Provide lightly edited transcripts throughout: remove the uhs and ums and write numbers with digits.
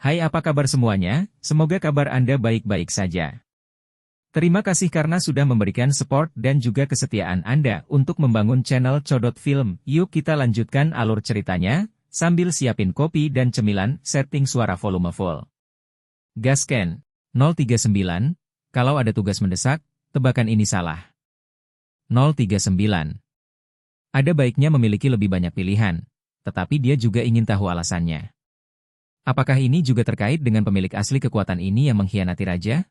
Hai, apa kabar semuanya? Semoga kabar Anda baik-baik saja. Terima kasih karena sudah memberikan support dan juga kesetiaan Anda untuk membangun channel Codot Film. Yuk kita lanjutkan alur ceritanya, sambil siapin kopi dan cemilan, setting suara volume full. Gasken, 039, kalau ada tugas mendesak, tebakan ini salah. 039. Ada baiknya memiliki lebih banyak pilihan, tetapi dia juga ingin tahu alasannya. Apakah ini juga terkait dengan pemilik asli kekuatan ini yang mengkhianati raja?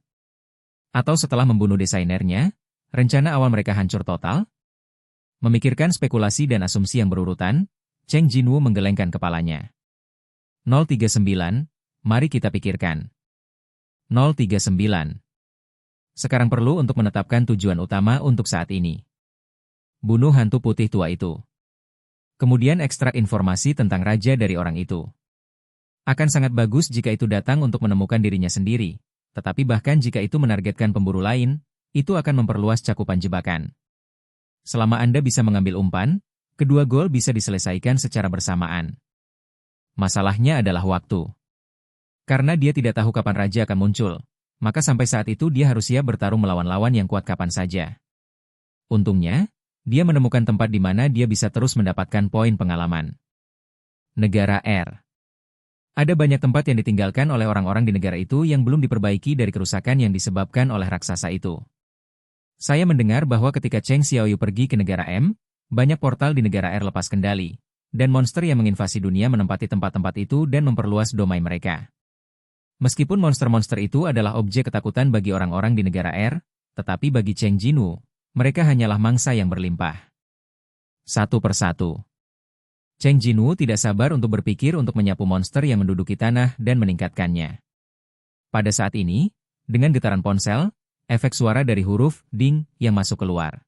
Atau setelah membunuh desainernya, rencana awal mereka hancur total? Memikirkan spekulasi dan asumsi yang berurutan, Cheng Jinwu menggelengkan kepalanya. 039, mari kita pikirkan. 039. Sekarang perlu untuk menetapkan tujuan utama untuk saat ini. Bunuh hantu putih tua itu. Kemudian ekstrak informasi tentang raja dari orang itu. Akan sangat bagus jika itu datang untuk menemukan dirinya sendiri, tetapi bahkan jika itu menargetkan pemburu lain, itu akan memperluas cakupan jebakan. Selama Anda bisa mengambil umpan, kedua gol bisa diselesaikan secara bersamaan. Masalahnya adalah waktu. Karena dia tidak tahu kapan raja akan muncul, maka sampai saat itu dia harus siap bertarung melawan lawan yang kuat kapan saja. Untungnya, dia menemukan tempat di mana dia bisa terus mendapatkan poin pengalaman. Negara R. Ada banyak tempat yang ditinggalkan oleh orang-orang di negara itu yang belum diperbaiki dari kerusakan yang disebabkan oleh raksasa itu. Saya mendengar bahwa ketika Cheng Xiaoyu pergi ke negara M, banyak portal di negara R lepas kendali, dan monster yang menginvasi dunia menempati tempat-tempat itu dan memperluas domain mereka. Meskipun monster-monster itu adalah objek ketakutan bagi orang-orang di negara R, tetapi bagi Cheng Jinwu, mereka hanyalah mangsa yang berlimpah. Satu persatu. Cheng Jinwu tidak sabar untuk berpikir untuk menyapu monster yang menduduki tanah dan meningkatkannya. Pada saat ini, dengan getaran ponsel, efek suara dari huruf ding yang masuk keluar.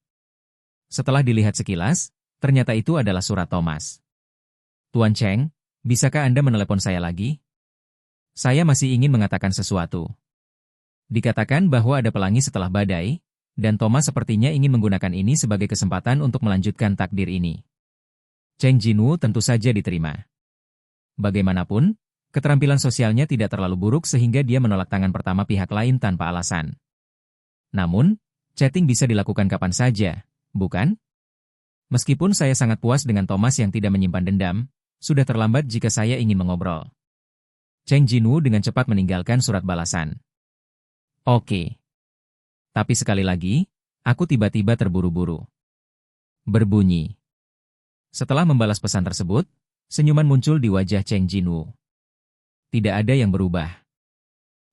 Setelah dilihat sekilas, ternyata itu adalah surat Thomas. Tuan Cheng, bisakah Anda menelepon saya lagi? Saya masih ingin mengatakan sesuatu. Dikatakan bahwa ada pelangi setelah badai, dan Thomas sepertinya ingin menggunakan ini sebagai kesempatan untuk melanjutkan takdir ini. Cheng Jinwu tentu saja diterima. Bagaimanapun, keterampilan sosialnya tidak terlalu buruk sehingga dia menolak tangan pertama pihak lain tanpa alasan. Namun, chatting bisa dilakukan kapan saja, bukan? Meskipun saya sangat puas dengan Thomas yang tidak menyimpan dendam, sudah terlambat jika saya ingin mengobrol. Cheng Jinwu dengan cepat meninggalkan surat balasan. Oke. Tapi sekali lagi, aku tiba-tiba terburu-buru. Berbunyi. Setelah membalas pesan tersebut, senyuman muncul di wajah Cheng Jinwu. Tidak ada yang berubah.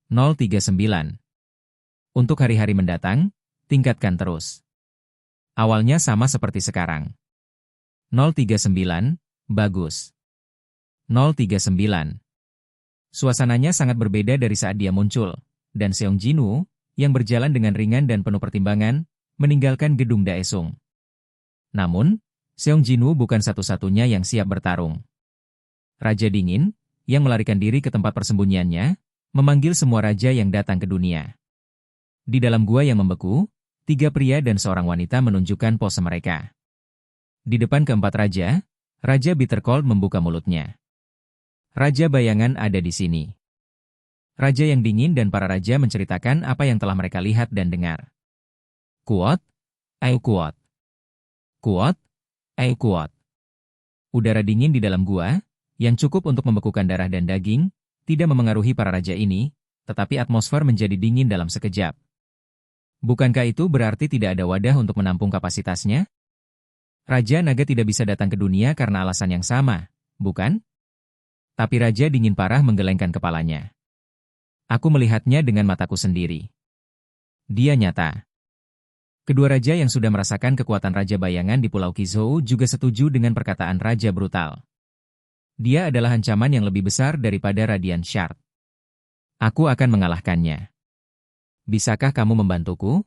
039. Untuk hari-hari mendatang, tingkatkan terus. Awalnya sama seperti sekarang. 039, bagus. 039. Suasananya sangat berbeda dari saat dia muncul, dan Seong Jinwu, yang berjalan dengan ringan dan penuh pertimbangan, meninggalkan gedung Daesung. Namun, Seong Jinwu bukan satu-satunya yang siap bertarung. Raja Dingin, yang melarikan diri ke tempat persembunyiannya, memanggil semua raja yang datang ke dunia. Di dalam gua yang membeku, 3 pria dan seorang wanita menunjukkan pose mereka. Di depan keempat raja, Raja Bittercold membuka mulutnya. Raja Bayangan ada di sini. Raja yang dingin dan para raja menceritakan apa yang telah mereka lihat dan dengar. Kuat, ayo kuat. Kuat, ayo kuat. Udara dingin di dalam gua, yang cukup untuk membekukan darah dan daging, tidak memengaruhi para raja ini, tetapi atmosfer menjadi dingin dalam sekejap. Bukankah itu berarti tidak ada wadah untuk menampung kapasitasnya? Raja Naga tidak bisa datang ke dunia karena alasan yang sama, bukan? Tapi Raja Dingin Parah menggelengkan kepalanya. Aku melihatnya dengan mataku sendiri. Dia nyata. Kedua raja yang sudah merasakan kekuatan Raja Bayangan di Pulau Qizhou juga setuju dengan perkataan Raja Brutal. Dia adalah ancaman yang lebih besar daripada Radiant Shard. Aku akan mengalahkannya. Bisakah kamu membantuku?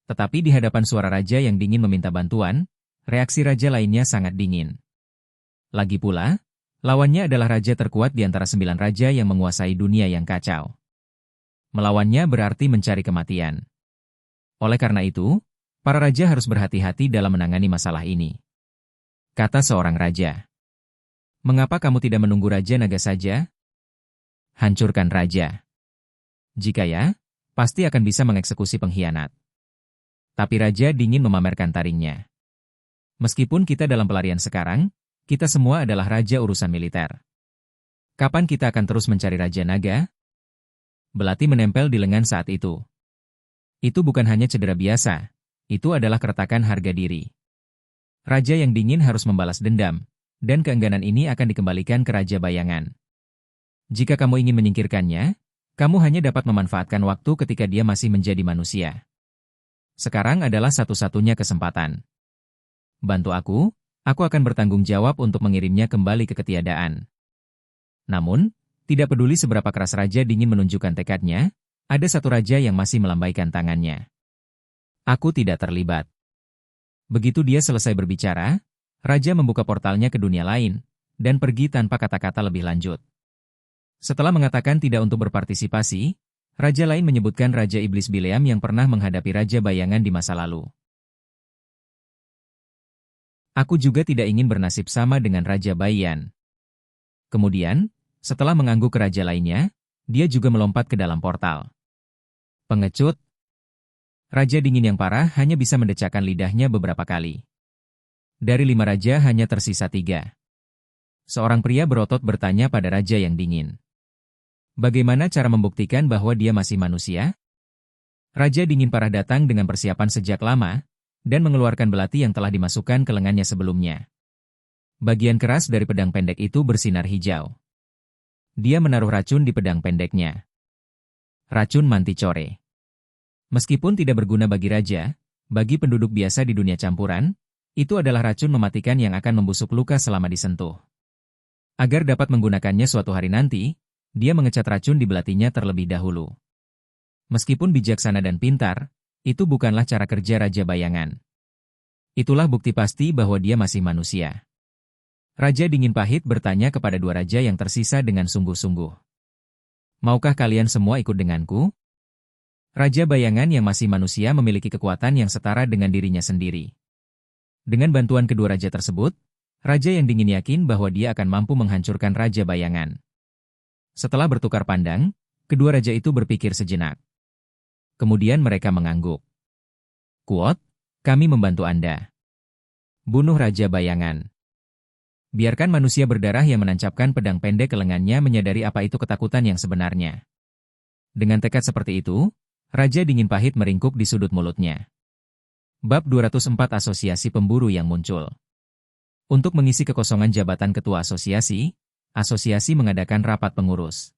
Tetapi di hadapan suara raja yang dingin meminta bantuan, reaksi raja lainnya sangat dingin. Lagi pula, lawannya adalah raja terkuat di antara 9 raja yang menguasai dunia yang kacau. Melawannya berarti mencari kematian. Oleh karena itu, para raja harus berhati-hati dalam menangani masalah ini. Kata seorang raja. Mengapa kamu tidak menunggu Raja Naga saja? hancurkan raja. Jika ya, pasti akan bisa mengeksekusi pengkhianat. Tapi raja dingin memamerkan taringnya. Meskipun kita dalam pelarian sekarang, kita semua adalah raja urusan militer. Kapan kita akan terus mencari Raja Naga? Belati menempel di lengan saat itu. Itu bukan hanya cedera biasa, itu adalah keretakan harga diri. Raja yang dingin harus membalas dendam, dan keengganan ini akan dikembalikan ke Raja Bayangan. Jika kamu ingin menyingkirkannya, kamu hanya dapat memanfaatkan waktu ketika dia masih menjadi manusia. Sekarang adalah satu-satunya kesempatan. Bantu aku akan bertanggung jawab untuk mengirimnya kembali ke ketiadaan. Namun, tidak peduli seberapa keras Raja dingin menunjukkan tekadnya, ada satu raja yang masih melambaikan tangannya. Aku tidak terlibat. Begitu dia selesai berbicara, Raja membuka portalnya ke dunia lain, dan pergi tanpa kata-kata lebih lanjut. Setelah mengatakan tidak untuk berpartisipasi, Raja lain menyebutkan Raja Iblis Bileam yang pernah menghadapi Raja Bayangan di masa lalu. Aku juga tidak ingin bernasib sama dengan Raja Bayan. Kemudian, setelah mengangguk ke raja lainnya, dia juga melompat ke dalam portal. Pengecut. Raja dingin yang parah hanya bisa mendecakkan lidahnya beberapa kali. Dari 5 raja hanya tersisa 3. Seorang pria berotot bertanya pada raja yang dingin. Bagaimana cara membuktikan bahwa dia masih manusia? Raja dingin parah datang dengan persiapan sejak lama, dan mengeluarkan belati yang telah dimasukkan ke lengannya sebelumnya. Bagian keras dari pedang pendek itu bersinar hijau. Dia menaruh racun di pedang pendeknya. Racun Manticore. Meskipun tidak berguna bagi raja, bagi penduduk biasa di dunia campuran, itu adalah racun mematikan yang akan membusuk luka selama disentuh. Agar dapat menggunakannya suatu hari nanti, dia mengecat racun di belatinya terlebih dahulu. Meskipun bijaksana dan pintar, itu bukanlah cara kerja Raja Bayangan. Itulah bukti pasti bahwa dia masih manusia. Raja Dingin Pahit bertanya kepada 2 raja yang tersisa dengan sungguh-sungguh. Maukah kalian semua ikut denganku? Raja Bayangan yang masih manusia memiliki kekuatan yang setara dengan dirinya sendiri. Dengan bantuan kedua raja tersebut, Raja yang Dingin yakin bahwa dia akan mampu menghancurkan Raja Bayangan. Setelah bertukar pandang, kedua raja itu berpikir sejenak. Kemudian mereka mengangguk. Kuot, kami membantu Anda. Bunuh Raja Bayangan. Biarkan manusia berdarah yang menancapkan pedang pendek ke lengannya menyadari apa itu ketakutan yang sebenarnya. Dengan tekad seperti itu, Raja Dingin Pahit meringkuk di sudut mulutnya. Bab 204 Asosiasi Pemburu yang muncul. Untuk mengisi kekosongan jabatan ketua asosiasi, asosiasi mengadakan rapat pengurus.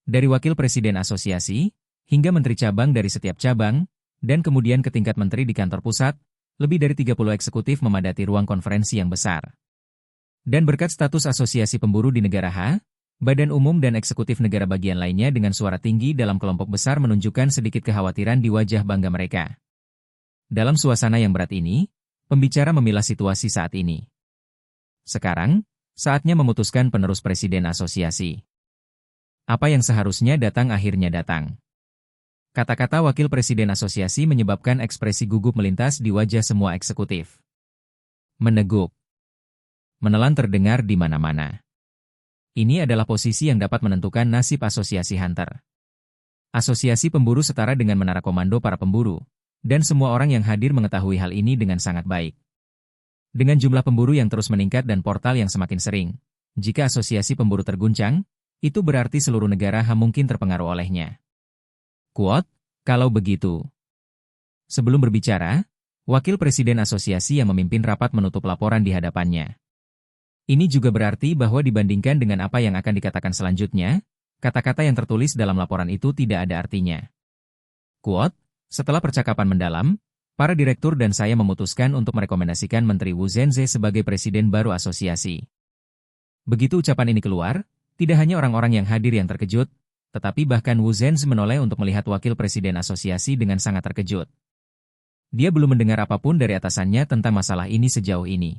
Dari wakil presiden asosiasi, hingga menteri cabang dari setiap cabang, dan kemudian ke tingkat menteri di kantor pusat, lebih dari 30 eksekutif memadati ruang konferensi yang besar. Dan berkat status asosiasi pemburu di negara H, Badan Umum dan Eksekutif negara bagian lainnya dengan suara tinggi dalam kelompok besar menunjukkan sedikit kekhawatiran di wajah bangga mereka. Dalam suasana yang berat ini, pembicara memilah situasi saat ini. Sekarang, saatnya memutuskan penerus presiden asosiasi. Apa yang seharusnya datang akhirnya datang. Kata-kata wakil presiden asosiasi menyebabkan ekspresi gugup melintas di wajah semua eksekutif. Meneguk. Menelan terdengar di mana-mana. Ini adalah posisi yang dapat menentukan nasib asosiasi Hunter. Asosiasi pemburu setara dengan menara komando para pemburu, dan semua orang yang hadir mengetahui hal ini dengan sangat baik. Dengan jumlah pemburu yang terus meningkat dan portal yang semakin sering, jika asosiasi pemburu terguncang, itu berarti seluruh negara mungkin terpengaruh olehnya. Kuot, kalau begitu. Sebelum berbicara, wakil presiden asosiasi yang memimpin rapat menutup laporan di hadapannya. Ini juga berarti bahwa dibandingkan dengan apa yang akan dikatakan selanjutnya, kata-kata yang tertulis dalam laporan itu tidak ada artinya. Kuot, setelah percakapan mendalam, para direktur dan saya memutuskan untuk merekomendasikan Menteri Wu Zhenze sebagai presiden baru asosiasi. Begitu ucapan ini keluar, tidak hanya orang-orang yang hadir yang terkejut, tetapi bahkan Wu Zhenze menoleh untuk melihat wakil presiden asosiasi dengan sangat terkejut. Dia belum mendengar apapun dari atasannya tentang masalah ini sejauh ini.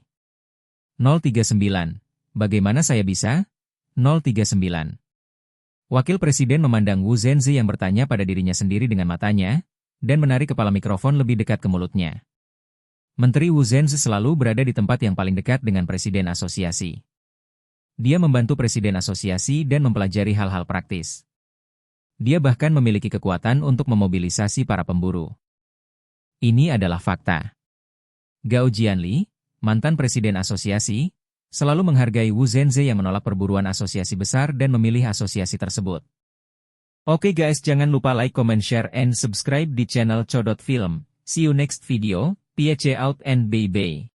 039. Bagaimana saya bisa? 039. Wakil Presiden memandang Wu Zhenze yang bertanya pada dirinya sendiri dengan matanya, dan menarik kepala mikrofon lebih dekat ke mulutnya. Menteri Wu Zhenze selalu berada di tempat yang paling dekat dengan Presiden Asosiasi. Dia membantu presiden asosiasi dan mempelajari hal-hal praktis. Dia bahkan memiliki kekuatan untuk memobilisasi para pemburu. Ini adalah fakta. Gao Jianli, mantan presiden asosiasi, selalu menghargai Wu Zhenze yang menolak perburuan asosiasi besar dan memilih asosiasi tersebut. Oke guys, jangan lupa like, comment, share, and subscribe di channel Codot Film. See you next video, peace out and bye-bye.